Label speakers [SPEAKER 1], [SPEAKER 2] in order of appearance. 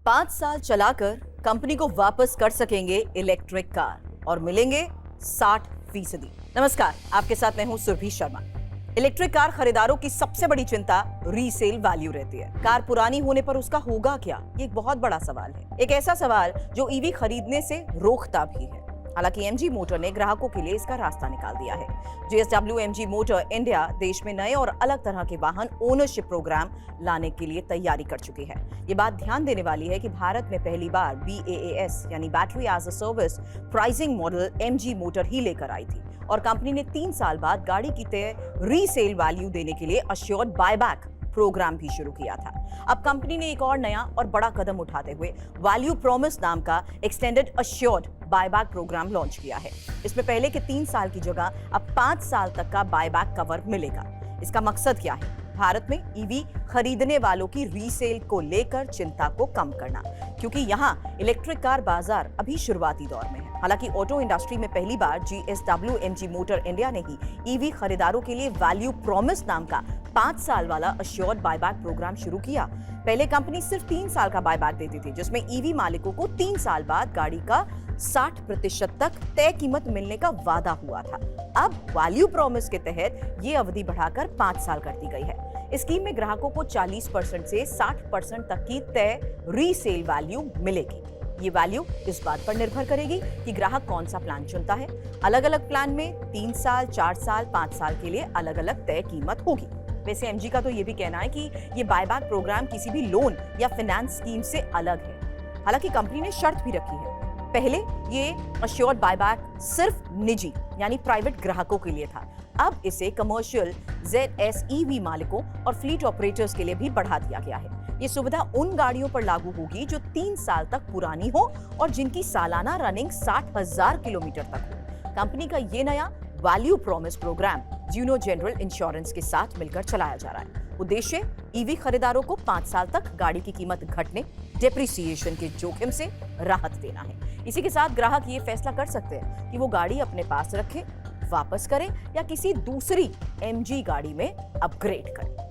[SPEAKER 1] 5 साल चलाकर कंपनी को वापस कर सकेंगे इलेक्ट्रिक कार और मिलेंगे 60%। नमस्कार, आपके साथ मैं हूं सुरभि शर्मा। इलेक्ट्रिक कार खरीदारों की सबसे बड़ी चिंता रीसेल वैल्यू रहती है। कार पुरानी होने पर उसका होगा क्या, ये एक बहुत बड़ा सवाल है। एक ऐसा सवाल जो ईवी खरीदने से रोकता भी है। हालांकि एमजी मोटर ने ग्राहकों के लिए इसका रास्ता निकाल दिया है। JSW एमजी मोटर इंडिया देश में नए और अलग तरह के वाहन ओनरशिप प्रोग्राम लाने के लिए तैयारी कर चुकी है। ये बात ध्यान देने वाली है कि भारत में पहली बार BaaS यानी battery as a service pricing model MG motor ही लेकर आई थी और कंपनी ने 3 साल बाद गाड़ी की तय रीसेल वैल्यू देने के लिए अश्योर्ड बायबैक प्रोग्राम भी शुरू किया था। अब कंपनी ने एक और नया और बड़ा कदम उठाते हुए वैल्यू प्रॉमिस नाम का extended assured buyback programme launch किया है। इसमें पहले के 3 साल की जगह अब 5 साल तक का बायबैक कवर मिलेगा। इसका मकसद क्या है? भारत में ईवी खरीदने वालों की रीसेल को लेकर चिंता को कम करना, क्योंकि यहाँ इलेक्ट्रिक कार बाजार अभी शुरुआती दौर में है। हालांकि ऑटो इंडस्ट्री में पहली बार JSW एमजी मोटर इंडिया ने ही ईवी खरीदारों के लिए वैल्यू प्रॉमिस नाम का 5 साल वाला अश्योर्ड बायबैक प्रोग्राम शुरू किया। पहले कंपनी सिर्फ 3 साल का बायबैक देती थी, जिसमें ईवी मालिकों को 3 साल बाद गाड़ी का 60% तक तय कीमत मिलने का वादा हुआ था। अब वैल्यू प्रॉमिस के तहत ये अवधि बढ़ाकर 5 साल कर दी गई है। इस स्कीम में ग्राहकों को 40% से 60% तक की तय रीसेल वैल्यू मिलेगी। ये वैल्यू इस बात पर निर्भर करेगी कि ग्राहक कौन सा प्लान चुनता है। अलग अलग प्लान में 3 साल, 4 साल, 5 साल के लिए अलग अलग तय कीमत होगी। वैसे एमजी का तो ये भी कहना है कि ये बायबैक प्रोग्राम किसी भी लोन या फाइनेंस स्कीम से अलग है। हालांकि कंपनी ने शर्त भी रखी है। पहले ये अश्योर्ड बायबैक सिर्फ निजी यानी प्राइवेट ग्राहकों के लिए था। अब इसे कमर्शियल ZSEV मालिकों और फ्लीट ऑपरेटर्स के लिए भी बढ़ा दिया गया है। ये सुविधा उन गाड़ियों पर लागू होगी जो 3 साल तक पुरानी हो और जिनकी सालाना रनिंग 60,000 किलोमीटर तक हो। कंपनी का ये नया value promise program Zuno general insurance के साथ मिलकर चलाया जा रहा है। उद्देश्य ईवी खरीदारों को 5 साल तक गाड़ी की कीमत घटने, डेप्रिसिएशन के जोखिम से राहत देना है। इसी के साथ ग्राहक ये फैसला कर सकते हैं कि वो गाड़ी अपने पास रखें, वापस करें या किसी दूसरी एमजी गाड़ी में अपग्रेड करें।